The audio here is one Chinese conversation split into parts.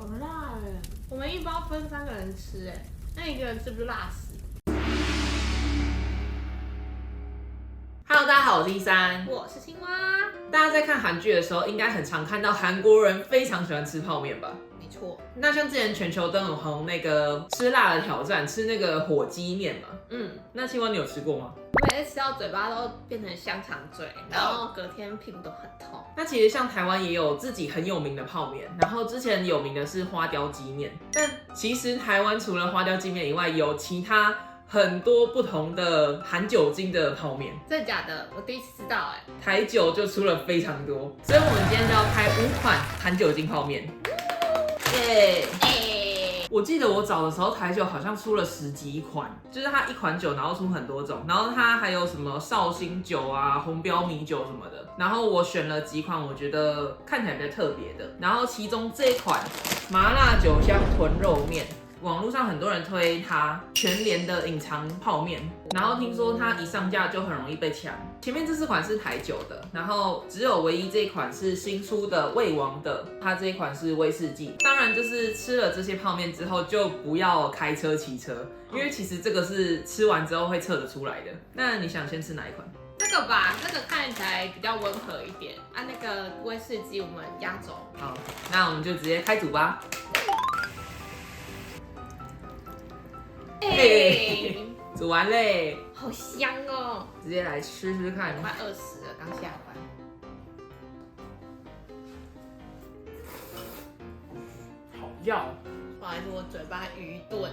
好辣哎！我们一包分3个人吃哎，那一个人是不是辣死 ？Hello， 大家好，我是13，我是青蛙。大家在看韩剧的时候，应该很常看到韩国人非常喜欢吃泡面吧？没错。那像之前全球都很红那个吃辣的挑战，吃那个火鸡面嘛。那青蛙你有吃过吗？每次吃到嘴巴都变成香肠嘴，然后隔天屁股都很痛。那其实像台湾也有自己很有名的泡面，然后之前有名的是花雕鸡面，但其实台湾除了花雕鸡面以外，有其他很多不同的含酒精的泡面。真的假的？我第一次知道哎。台酒就出了非常多，所以我们今天就要开5款含酒精泡面。耶！我记得我找的时候，台酒好像出了10几款，就是它一款酒，然后出很多种，然后它还有什么绍兴酒啊、红标米酒什么的。然后我选了几款我觉得看起来比较特别的，然后其中这一款麻辣酒香豚肉面。网络上很多人推它全联的隐藏泡面，然后听说它一上架就很容易被抢。前面这4款是台酒的，然后只有唯一这一款是新出的味王的，它这一款是威士忌。当然就是吃了这些泡面之后就不要开车骑车，因为其实这个是吃完之后会测得出来的。那你想先吃哪一款？这个吧，这个看起来比较温和一点啊。那个威士忌我们压轴。好，那我们就直接开煮吧。煮完嘞，好香哦！直接来吃吃看。快饿死了，刚下班。好药，不好意思，我嘴巴愚钝。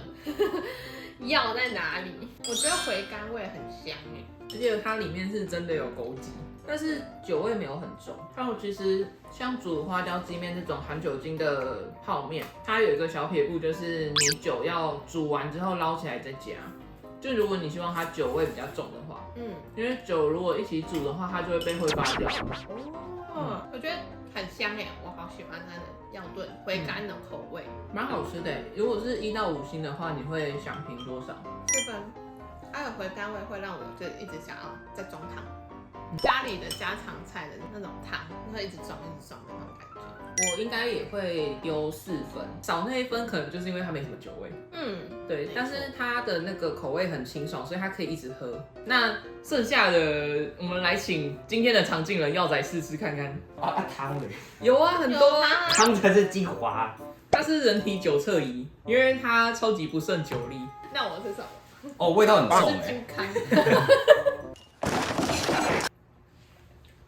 药在哪里？我觉得回甘味很香哎，而且它里面是真的有枸杞，但是酒味没有很重。还有其实像煮花雕鸡面这种含酒精的泡面，它有一个小撇步，就是你酒要煮完之后捞起来再加。就如果你希望它酒味比较重的话，因为酒如果一起煮的话，它就会被挥发掉。哦，我觉得很香哎，我好喜欢它的药炖回甘的口味，蛮好吃的。如果是1到5星的话，你会想评多少？4分。它的回甘味会让我就一直想要再装汤，家里的家常菜的那种汤会一直装的那种感觉。我应该也会丢4分，少那1分可能就是因为它没什么酒味。对，但是它的那个口味很清爽，所以它可以一直喝。那剩下的我们来请今天的常进人耀仔试吃看看。汤嘞，有啊，很多啊，汤才是精华。它是人体酒测仪，因为它超级不胜酒力。那我是什么？哦，味道很重是金康。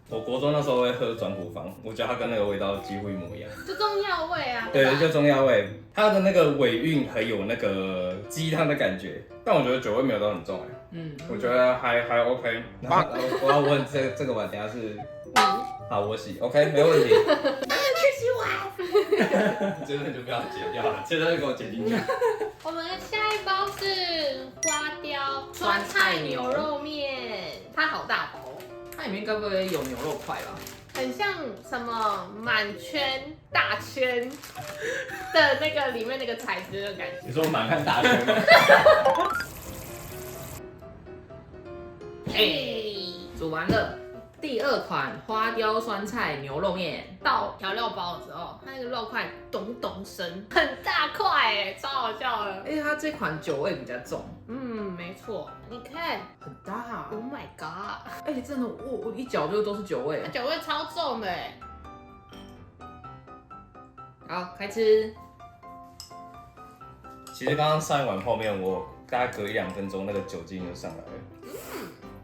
我国中那时候会喝转骨方，我觉得它跟那个味道几乎一模一样。就中药味啊。对，就中药味，它的那个尾韵很有那个鸡汤的感觉，但我觉得酒味没有到很重我觉得还 OK。然后我要问这个碗，等一下是好，我洗 OK 没问题。去洗碗。真的就不要剪掉了，现在就给我剪进去。我们的下一包是花雕酸菜牛肉面，它好大包。它里面该不会有牛肉块吧？很像什么满圈、大圈的那个里面那个材质的感觉。你说满汉大圈吗？煮完了。第2款花雕酸菜牛肉面，到调料包的时候，它那个肉块咚咚声，很大块哎，超好笑的。而且它这款酒味比较重。没错，你看，很大。Oh my god！真的，我一嚼就都是酒味。酒味超重的哎。好，开吃。其实刚刚上一碗泡面，我大概隔1-2分钟，那个酒精就上来了。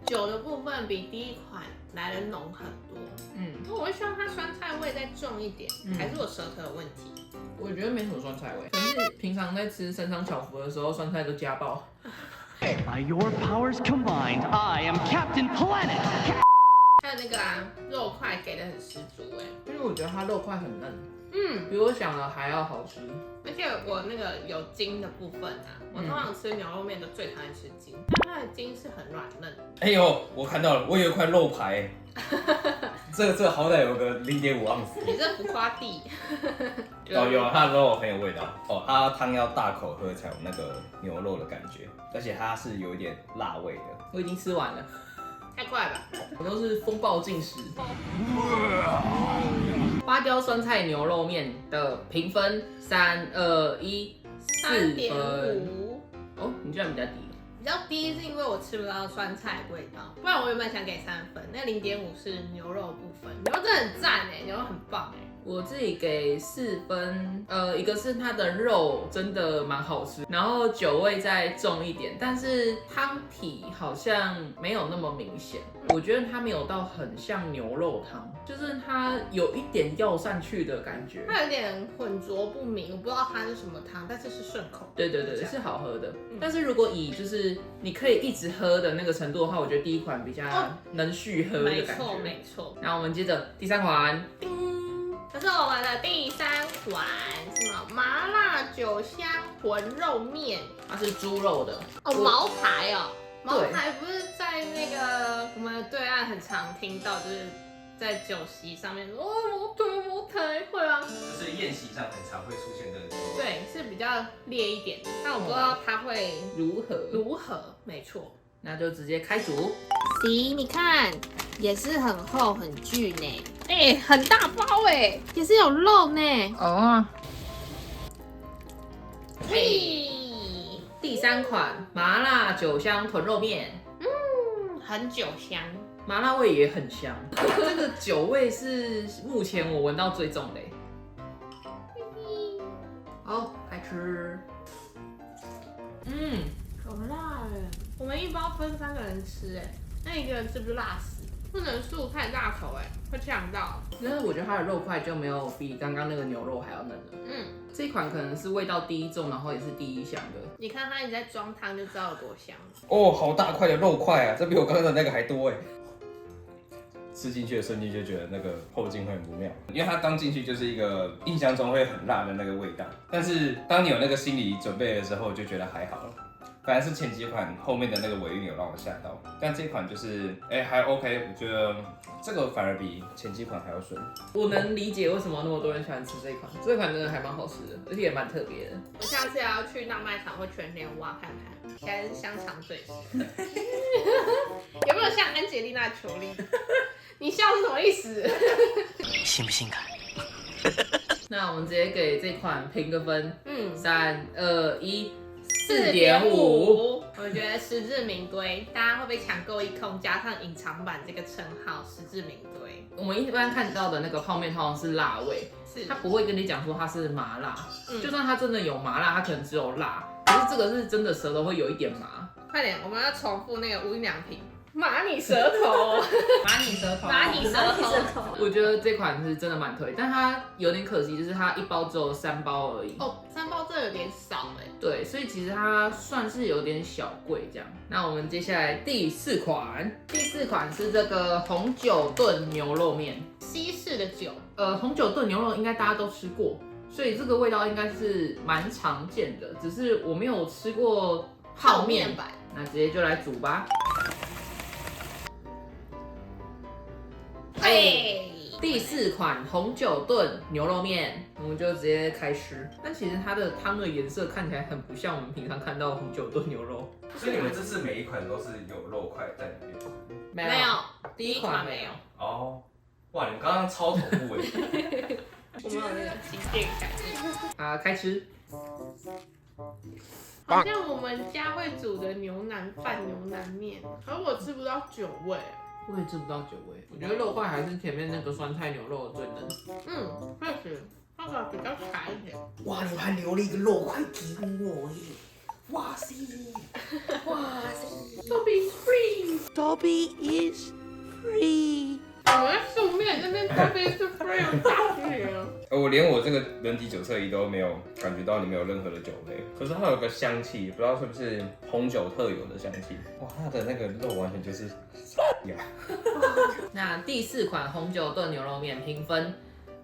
酒的部分比第一款来的浓很多。我会希望它酸菜味再重一点，还是我舌头有问题？我觉得没什么酸菜味，可是平常在吃深商巧福的时候，酸菜都加爆。By your powers combined, I am Captain Planet. 还有那个肉块给的很十足哎，因为我觉得它肉块很嫩，比我想的还要好吃。而且我那个有筋的部分我通常吃牛肉面都最讨厌吃筋，但它的筋是很软嫩。哎呦，我看到了，我有一块肉排，这好歹有个0.5盎司。你这浮夸地。有，它的肉很有味道哦，它汤要大口喝才有那个牛肉的感觉，而且它是有一点辣味的。我已经吃完了，太快了，我都是风暴进食。花雕酸菜牛肉面的评分3、2、1，4分。3.5。哦，你居然比较低。比较低是因为我吃不到酸菜味道，不然我原本想给3分，那0.5是牛肉部分，牛肉真的很赞哎，牛肉很棒哎。我自己给4分，一个是它的肉真的蛮好吃，然后酒味再重一点，但是汤体好像没有那么明显，我觉得它没有到很像牛肉汤，就是它有一点药膳去的感觉，它有点浑浊不明，我不知道它是什么汤，但是是顺口。对，是好喝的。但是如果以就是你可以一直喝的那个程度的话，我觉得第一款比较能续喝的感觉。没错。那我们接着第3款。这是我们的第3款，什么麻辣酒香浑肉面，它是猪肉的哦，茅台哦，茅台不是在那个我们对岸很常听到，就是在酒席上面说哦茅台会啊，就是宴席上很常会出现的酒。对，是比较烈一点的，但我不知道它会如何，没错。那就直接开煮。行，你看也是很厚很巨呢，哎，很大包哎，也是有肉呢。哦。嘿，第3款麻辣酒香豚肉面，很酒香，麻辣味也很香，这个酒味是目前我闻到最重的。好，开吃。好辣哎！我们一包分3个人吃哎，那一个人吃不就辣死？不能素太大口哎，会呛到。但是我觉得它的肉块就没有比刚刚那个牛肉还要嫩了。这一款可能是味道第一重，然后也是第一香的。你看它一直在装汤，就知道有多香。哦，好大块的肉块啊，这比我刚刚的那个还多哎。吃进去的瞬间就觉得那个后劲会很不妙，因为它刚进去就是一个印象中会很辣的那个味道，但是当你有那个心理准备的时候，就觉得还好了。反而是前几款后面的那个尾韵有让我吓到，但这款就是还 OK， 我觉得这个反而比前几款还要顺。我能理解为什么那么多人喜欢吃这一款，这款真的还蛮好吃的，而且也蛮特别的。我下次也要去大卖场或全联挖看看，现在是香肠最适合。有没有像安吉丽娜·裘丽？你笑是什么意思？信不信看？那我们直接给这款评个分，3、2、1。4.5，我觉得实至名归，大家会不会抢购一空，加上隐藏版这个称号，实至名归。我们一般看到的那个泡面通常是辣味，它不会跟你讲说它是麻辣，就算它真的有麻辣，它可能只有辣，可是这个是真的舌头会有一点麻。快点，我们要重复那个无印良品。麻你舌头，麻你舌头，麻你舌头。我觉得这款是真的蛮推，但它有点可惜，就是它一包只有3包而已。哦，3包真的有点少哎。对，所以其实它算是有点小贵这样。那我们接下来第4款，第4款是这个红酒炖牛肉面，西式的酒。红酒炖牛肉应该大家都吃过，所以这个味道应该是蛮常见的，只是我没有吃过泡面版。那直接就来煮吧。第4款红酒炖牛肉面，我们就直接开吃。但其实它的汤的颜色看起来很不像我们平常看到的红酒炖牛肉。所以你们这次每一款都是有肉块在里面？没有，第一款没有。哦，哇，你们刚刚超同步哎！我们有那个心电感应。啊，开吃。好像我们家会煮的牛腩饭、牛腩面，可是我吃不到酒味。我也吃不到酒味，我觉得肉块还是前面那个酸菜牛肉最嫩。确实，那个比较柴一点。哇，你们还留了一个肉块给我耶！哇塞，哇塞 ，Toby is free，Toby is free。我们在素面那边 Toby is free， 我打死你了。我连我这个人体酒测仪都没有感觉到里面有任何的酒味，可是它有个香气，不知道是不是红酒特有的香气。哇，它的那个肉完全就是呀。那第4款红酒炖牛肉面评分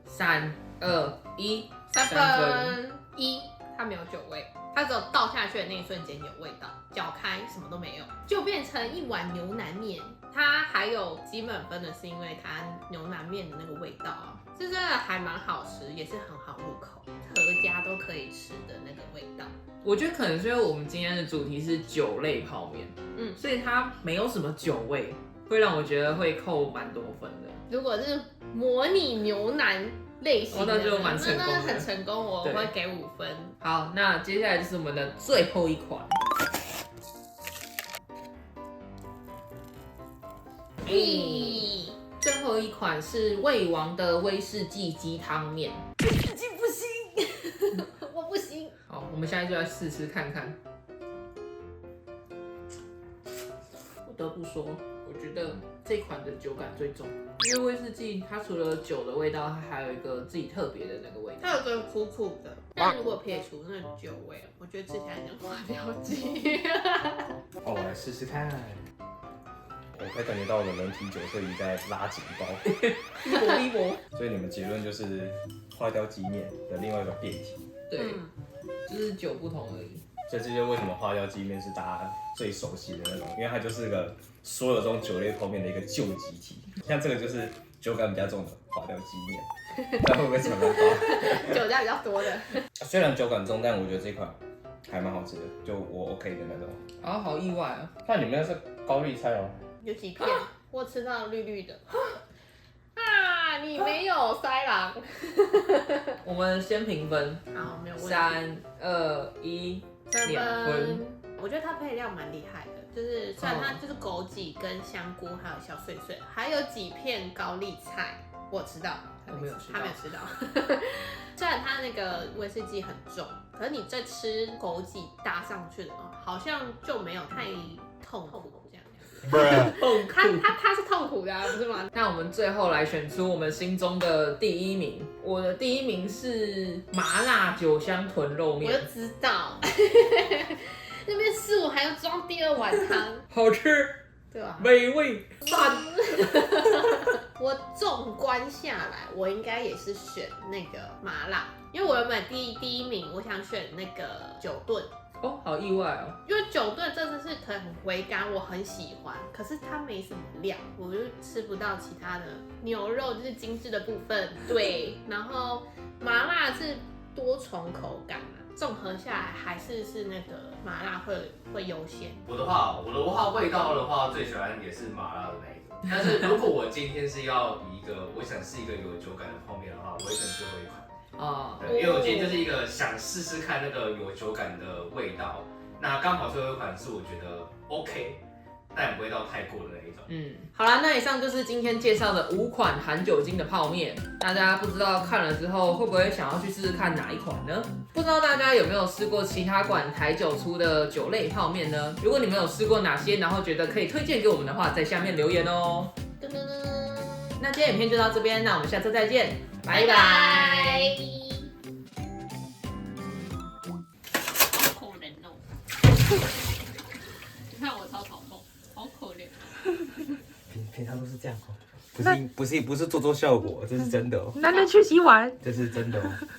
3、2、1，3分。1，它没有酒味，它只有倒下去的那一瞬间有味道，搅开什么都没有，就变成一碗牛腩面。它还有基本分的是因为它牛腩面的那个味道啊，是真的还蛮好吃，也是很好入口，合家都可以吃的那个味道。我觉得可能是因为我们今天的主题是酒类泡面，所以它没有什么酒味，会让我觉得会扣蛮多分的。如果是模拟牛腩类型的，那就蛮成功的，那很成功，我会给5分。好，那接下来就是我们的最后一款。最后一款是魏王的威士忌鸡汤面。威士忌不行，我不行。好，我们现在就来试试看看。不得不说，我觉得这款的酒感最重，因为威士忌它除了酒的味道，它还有一个自己特别的那个味道。它有个苦苦的，但如果撇除那酒味，我觉得吃起来很像花雕鸡。哦，我来试试看。我可以感觉到我的人体酒测仪在拉警报。一波。所以你们结论就是花雕鸡面的另外一个变体。对，就是酒不同而已。所以这就是为什么花雕鸡面是大家最熟悉的那种，因为它就是个所有这种酒类泡面的一个旧集体。像这个就是酒感比较重的花雕鸡面，这样会不会抢到包？酒价比较多的。虽然酒感重，但我觉得这款还蛮好吃的，就我 OK 的那种。啊，好意外啊！那你们那是高丽菜哦？有几片，我吃到绿绿的。啊，你没有塞狼。我们先评分，好，没有问题。 3、2、1，2分。我觉得它配料蛮厉害的，就是虽然它就是枸杞跟香菇还有小碎碎，还有几片高丽菜，我吃到，我没有吃到，他没有吃到。虽然它那个威士忌很重，可是你再吃枸杞搭上去的话，好像就没有太痛苦这样。痛苦。它是痛苦的啊，不是吗？那我们最后来选出我们心中的第1名，我的第1名是麻辣酒香豚肉面。我就知道，那边是我还要装第2碗汤，好吃，对吧？美味，赞。我纵观下来，我应该也是选那个麻辣，因为我原本第一名，我想选那个酒炖。哦，好意外哦！因为酒炖真的是很回甘，我很喜欢，可是它没什么料，我就吃不到其他的牛肉，就是精致的部分。对，然后麻辣是多重口感啊，综合下来还是那个麻辣会优先。我的话味道的话，最喜欢也是麻辣的那一种。但是如果我今天是要以一个我想是一个有酒感的泡面的话，我会选最后一款。对，因为我今天就是一个想试试看那个有酒感的味道，那刚好最后一款是我觉得 OK， 但也不会到太过的那一种。好啦，那以上就是今天介绍的5款含酒精的泡面，大家不知道看了之后会不会想要去试试看哪一款呢？不知道大家有没有试过其他馆台酒出的酒类泡面呢？如果你们有试过哪些，然后觉得可以推荐给我们的话，在下面留言哦。那今天影片就到这边，那我们下次再见，拜拜。好可怜哦！你看我超头痛，好可怜。平常都是这样哦，不是做效果，这是真的哦，男人去洗碗，这是真的哦。